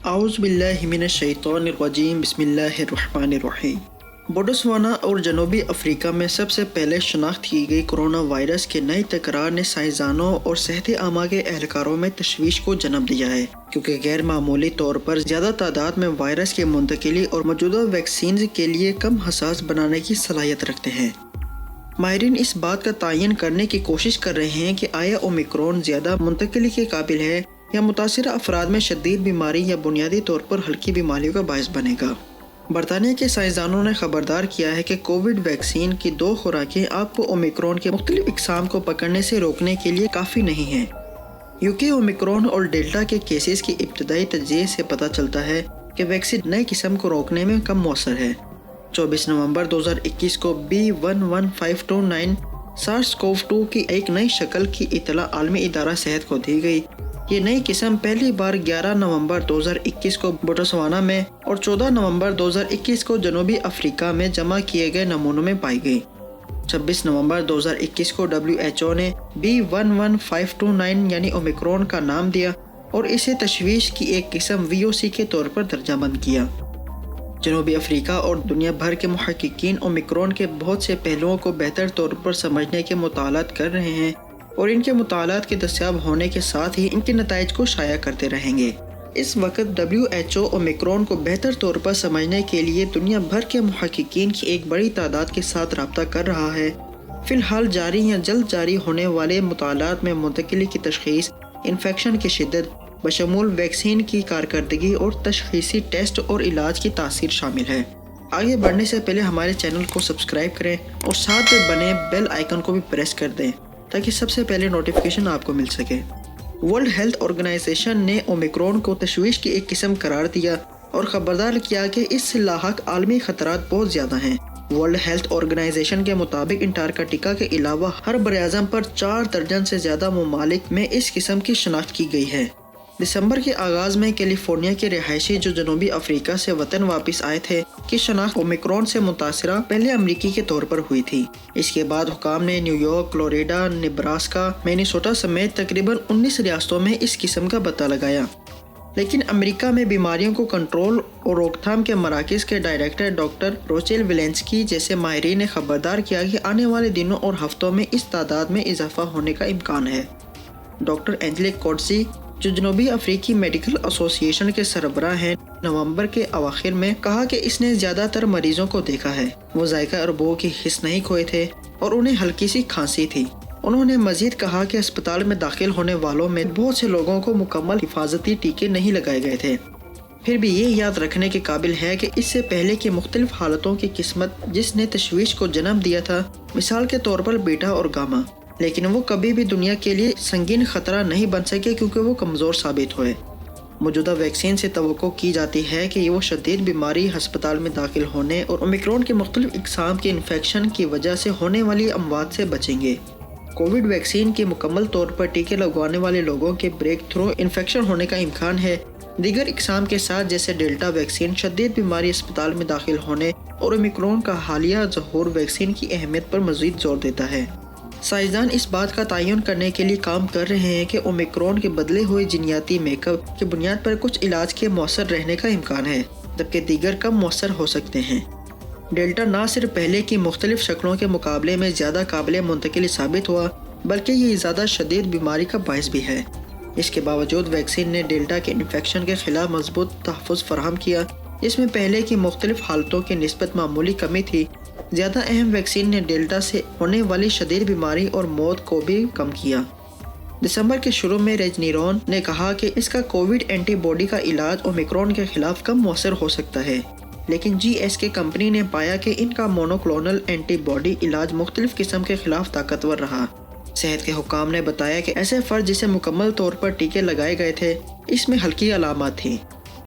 اعوذ باللہ من الشیطان الرجیم بسم اللہ الرحمن الرحیم۔ بوٹسوانا اور جنوبی افریقہ میں سب سے پہلے شناخت کی گئی کرونا وائرس کے نئی تکرار نے سائنسدانوں اور صحت عامہ کے اہلکاروں میں تشویش کو جنم دیا ہے، کیونکہ غیر معمولی طور پر زیادہ تعداد میں وائرس کی منتقلی اور موجودہ ویکسینز کے لیے کم حساس بنانے کی صلاحیت رکھتے ہیں۔ ماہرین اس بات کا تعین کرنے کی کوشش کر رہے ہیں کہ آیا اومیکرون زیادہ منتقلی کے قابل ہے یا متاثرہ افراد میں شدید بیماری یا بنیادی طور پر ہلکی بیماریوں کا باعث بنے گا۔ برطانیہ کے سائنسدانوں نے خبردار کیا ہے کہ کووڈ ویکسین کی 2 خوراکیں آپ کو اومیکرون کے مختلف اقسام کو پکڑنے سے روکنے کے لیے کافی نہیں ہیں۔ یوکے اومیکرون اور ڈیلٹا کے کیسز کی ابتدائی تجزیے سے پتہ چلتا ہے کہ ویکسین نئی قسم کو روکنے میں کم مؤثر ہے۔ 24 نومبر 2021 کو B11529 SARS-CoV-2 کی ایک نئی شکل کی اطلاع عالمی ادارہ صحت کو دی گئی۔ یہ نئی قسم پہلی بار 11 نومبر 2021 کو بوٹسوانا میں اور 14 نومبر 2021 کو جنوبی افریقہ میں جمع کیے گئے نمونوں میں پائی گئی۔ 26 نومبر 2021 کو WHO نے B11529 یعنی اومیکرون کا نام دیا اور اسے تشویش کی ایک قسم VOC کے طور پر درجہ بند کیا۔ جنوبی افریقہ اور دنیا بھر کے محققین اومیکرون کے بہت سے پہلوؤں کو بہتر طور پر سمجھنے کے مطالعات کر رہے ہیں اور ان کے مطالعات کے دستیاب ہونے کے ساتھ ہی ان کے نتائج کو شائع کرتے رہیں گے۔ اس وقت WHO اومیکرون کو بہتر طور پر سمجھنے کے لیے دنیا بھر کے محققین کی ایک بڑی تعداد کے ساتھ رابطہ کر رہا ہے۔ فی الحال جاری یا جلد جاری ہونے والے مطالعات میں منتقلی کی تشخیص، انفیکشن کی شدت بشمول ویکسین کی کارکردگی اور تشخیصی ٹیسٹ اور علاج کی تاثیر شامل ہے۔ آگے بڑھنے سے پہلے ہمارے چینل کو سبسکرائب کریں اور ساتھ میں بنے بیل آئیکن کو بھی پریس کر دیں تاکہ سب سے پہلے نوٹیفیکیشن آپ کو مل سکے۔ ورلڈ ہیلتھ آرگنائزیشن نے اومیکرون کو تشویش کی ایک قسم قرار دیا اور خبردار کیا کہ اس سے لاحق عالمی خطرات بہت زیادہ ہیں۔ ورلڈ ہیلتھ آرگنائزیشن کے مطابق انٹارکٹیکا کے علاوہ ہر براعظم پر 4 درجن سے زیادہ ممالک میں اس قسم کی شناخت کی گئی ہے۔ دسمبر کے آغاز میں کیلیفورنیا کے رہائشی جو جنوبی افریقہ سے وطن واپس آئے تھے کی شناخت اومیکرون سے متاثرہ پہلے امریکی کے طور پر ہوئی تھی۔ اس کے بعد حکام نے new York, Florida, Nebraska, Minnesota سمیت تقریباً 19 ریاستوں میں اس قسم کا پتہ لگایا۔ لیکن امریکہ میں بیماریوں کو کنٹرول اور روک تھام کے مراکز کے ڈائریکٹر ڈاکٹر روچیل ویلنسکی جیسے ماہرین نے خبردار کیا کہ آنے والے دنوں اور ہفتوں میں اس تعداد میں اضافہ ہونے کا امکان ہے۔ ڈاکٹر اینجلک کوڈسی جو جنوبی افریقی میڈیکل ایسوسی ایشن کے سربراہ ہیں، نومبر کے اواخر میں کہا کہ اس نے زیادہ تر مریضوں کو دیکھا ہے۔ وہ ذائقہ اور بو کی حس نہیں کھوئے تھے اور انہیں ہلکی سی کھانسی تھی۔ انہوں نے مزید کہا کہ اسپتال میں داخل ہونے والوں میں بہت سے لوگوں کو مکمل حفاظتی ٹیکے نہیں لگائے گئے تھے۔ پھر بھی یہ یاد رکھنے کے قابل ہے کہ اس سے پہلے کی مختلف حالتوں کی قسمت جس نے تشویش کو جنم دیا تھا، مثال کے طور پر بیٹا اور گاما، لیکن وہ کبھی بھی دنیا کے لیے سنگین خطرہ نہیں بن سکے کیونکہ وہ کمزور ثابت ہوئے۔ موجودہ ویکسین سے توقع کی جاتی ہے کہ وہ شدید بیماری، ہسپتال میں داخل ہونے اور اومیکرون کے مختلف اقسام کے انفیکشن کی وجہ سے ہونے والی اموات سے بچیں گے۔ کووڈ ویکسین کے مکمل طور پر ٹیکے لگوانے والے لوگوں کے بریک تھرو انفیکشن ہونے کا امکان ہے۔ دیگر اقسام کے ساتھ جیسے ڈیلٹا ویکسین شدید بیماری، اسپتال میں داخل ہونے اور اومیکرون کا حالیہ ظہور ویکسین کی اہمیت پر مزید زور دیتا ہے۔ سائنسدان اس بات کا تعین کرنے کے لیے کام کر رہے ہیں کہ اومیکرون کے بدلے ہوئے جینیاتی میک اپ کی بنیاد پر کچھ علاج کے مؤثر رہنے کا امکان ہے، جبکہ دیگر کم مؤثر ہو سکتے ہیں۔ ڈیلٹا نہ صرف پہلے کی مختلف شکلوں کے مقابلے میں زیادہ قابل منتقلی ثابت ہوا، بلکہ یہ زیادہ شدید بیماری کا باعث بھی ہے۔ اس کے باوجود ویکسین نے ڈیلٹا کے انفیکشن کے خلاف مضبوط تحفظ فراہم کیا، جس میں پہلے کی مختلف حالتوں کی نسبت معمولی کمی تھی۔ زیادہ اہم ویکسین نے ڈیلٹا سے ہونے والی شدید بیماری اور موت کو بھی کم کیا۔ دسمبر کے شروع میں ریجنیرون نے کہا کہ اس کا کووڈ اینٹی باڈی کا علاج اومیکرون کے خلاف کم مؤثر ہو سکتا ہے، لیکن GSK کمپنی نے پایا کہ ان کا مونوکلونل اینٹی باڈی علاج مختلف قسم کے خلاف طاقتور رہا۔ صحت کے حکام نے بتایا کہ ایسے فرد جسے مکمل طور پر ٹیکے لگائے گئے تھے، اس میں ہلکی علامات تھیں۔